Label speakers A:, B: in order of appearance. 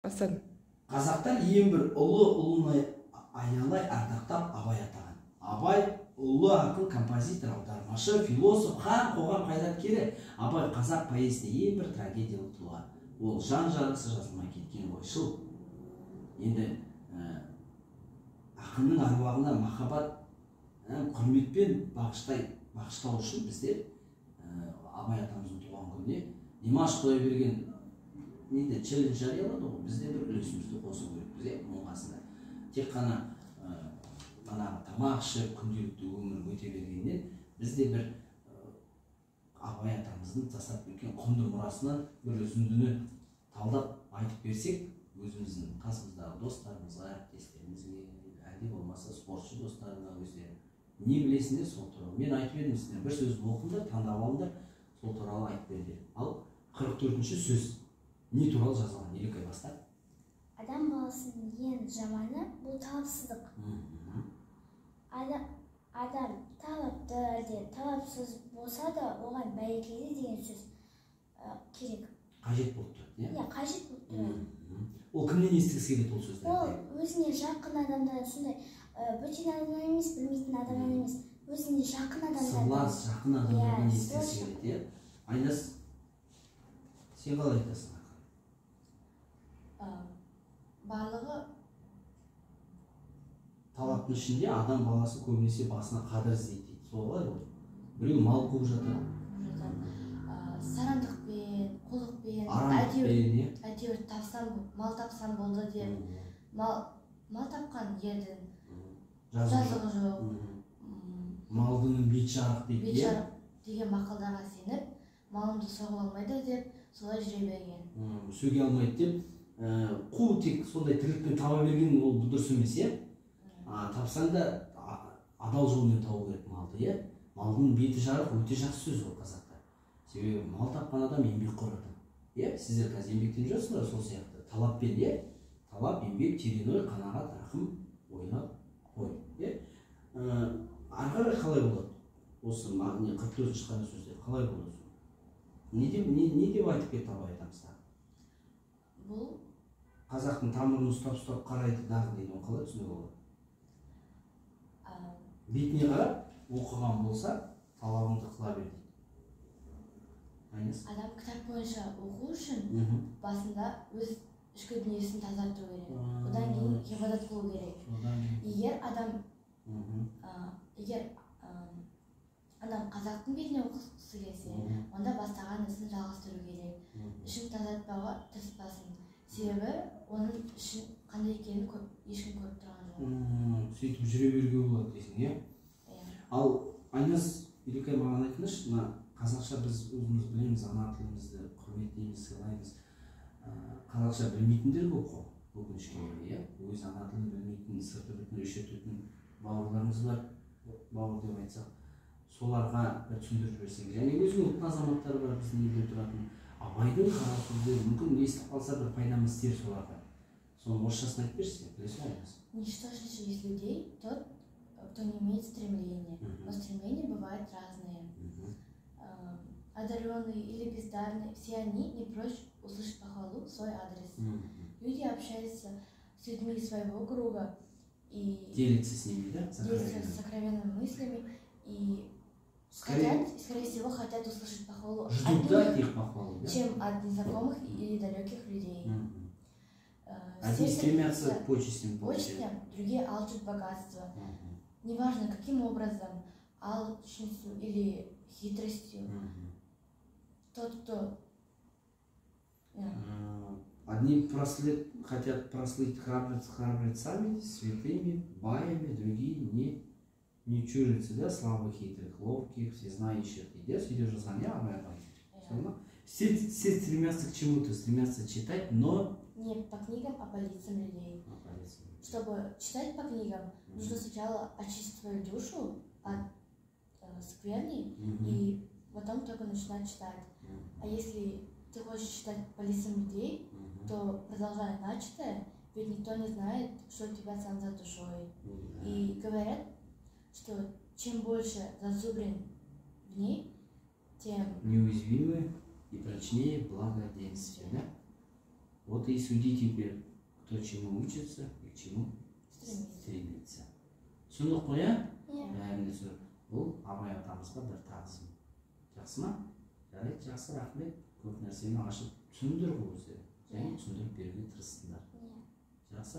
A: Бастадым.
B: Қазақтар ең бір ұлыны аялай ардақтап Абай атаған. Абай ұлы ақын, композитор, аудармашы, философ, һәм қоғам қайраткері. Абай қазақ поэзиясында ең бір трагедиялық тұлға. Ол жан жарасы жазылмай кеткен ойшыл. Енді ақынның аруағына махаббат, құрметпен бағыштау үшін біздер Абай атамыздың туған күніне Димаш Құдайберген челлендж жариялады ғой, бізде бір үлесімізді қосу керекпіз, оның қасында. Тек қана тамақ ішіп, күнделікті өмір өте бергеннен бізде бір Абай атамыздың жасап кеткен құнды мұрасынан бір үзіндіні талдап айтып берсек, өзіміздің қасымыздағы достарымызға, әріптестерімізге, әлде болмаса спортшы достарына өздері не білесіңдер сол туралы. Мен айтып едім сіздер, бір сөз оқыңдар, таңдап алыңдар, сол туралы айтып бердім. Ал 44-ші сөз не туралы жазылған? Елекай баста.
C: Адам баласының ең жаманы бұл талапсыздық. Адам талапты әлде талапсыз болса да, оған бәрекелді деген сөз керек.
B: Қажет болып тұрады, иә?
C: Иә, қажет болып тұрады.
B: Ол кімнен естігісі келеді ол сөздерді?
C: Ол өзіне жақын адамдар, сондай бөтен адамнан емес, білмейтін адамнан емес, өзіне жақын адамдар.
B: Сырлас, жақын адамдардан естігісі келеді, иә? Айнас, сен қалай айтасың?
D: Барлығы
B: талаптың ішінде адам баласы көбінесе басына қадір іздейді дейді. Солай ғой. Біреу мал қуып жатыр.
D: сарандықпен, қулықпен, әйтеуір мал тапсам болды деп, мал тапқан ердің жазығы жоқ.
B: Малдың бет жарық дейді.
D: Бет жарық деген мақалдарға сеніп, малымды соғып алмайды деп, солай жүре берген.
B: Сөге алмайды деп, қу тек сондай тірлікпен таба берген ол дұрыс емес, иә? Тапсаң да адал жолмен табу керек малды, иә? Малдың беті жарық өте жақсы сөз ол қазақта. Себебі мал тапқан адам еңбекқор адам. Иә, сіздер қазір еңбектеніп жүрсіңдер, сол сияқты. Талаппен, иә? Талап, еңбек, терең ой, қанағат, рақым, ойлап қой, иә? Ары қарай қалай болады? Осы 44-ші қана сөздер қалай болады? Не деп айтып кетті Абай атамызда?
D: Бұл
B: қазақтың тамырын ұстап қарайды дағы дейді, ол қалай түсінуге болады? Бетіне қарап, оқыған болса, талабыңды қыла бер дейді.
D: Адам кітап бойынша оқу үшін басында өз ішкі дүниесін тазарту керек. Одан кейін ғибадат қылу керек. Егер адам қазақтың бетіне оқысы келсе, онда бастаған ісін жалғастыру керек. Ішін тазартпауға тырыспасын. Себебі оның ішін қандай екенін ешкім көріп тұрған жоқ.
B: Сөйтіп жүре беруге болады дейсің, иә? Ал Айнас, Елекай маған айтыңызшы, қазақша біз өзіміз білеміз, ана тілімізді құрметтейміз, сыйлаймыз. Қазақша білмейтіндер көп қой, өкінішке орай, иә? Өз ана тілін білмейтін, сырты бүтін өшететін бауырларымыз бар, бауыр деп айтсақ, соларға бір түсіндіріп жіберсең. Және өзінің ұлттың азаматтары бар, біздің елде тұратын Абайдың қара сөздері мүмкін естіп қалса бір пайдамыз тиер соларға. Соны орысшасын айтып берсің, білесің ғой?
D: Ничто же из людей тот, кто не имеет стремления, но стремления бывают разные. Одаренные или бездарные, все они не прочь услышать похвалу в свой адрес. Люди общаются с людьми своего круга и
B: делятся с ними, да?
D: Делятся сокровенными мыслями и скорее всего, хотят услышать похвалу от них, чем от незнакомых или далеких людей.
B: Одни стремятся к почестям,
D: другие алчут богатства. Неважно, каким образом, алчностью или хитростью. Тот, кто...
B: Одни хотят прослыть храбрецами, святыми, баями, другие не чурятся, да, славы хитрых, ловких, всезнающих. Идет жазған, Абай атам. Все стремятся к чему-то, стремятся читать, но...
D: Не по книгам, а по лицам людей. Чтобы читать по книгам, нужно сначала очистить свою душу от скверни, и потом только начинать читать. А если ты хочешь читать по лицам людей, то продолжай начатое, ведь никто не знает, что у тебя там за душой. И говорят, что чем больше зазубрен в ней, тем
B: неуязвимы и прочнее благоденствие, да? Вот и суди теперь, кто чему учится и к чему стремится. Түсіндік қой, иә? Бәріне сөз. Бұл Абай атамызға бір тағзым. Жақсы ма? Жарайды, жақсы, рахмет. Көп нәрсені ашып түсіндір бұл өздері. Және түсіндіріп беруге тырыстыңдар. Жақсы.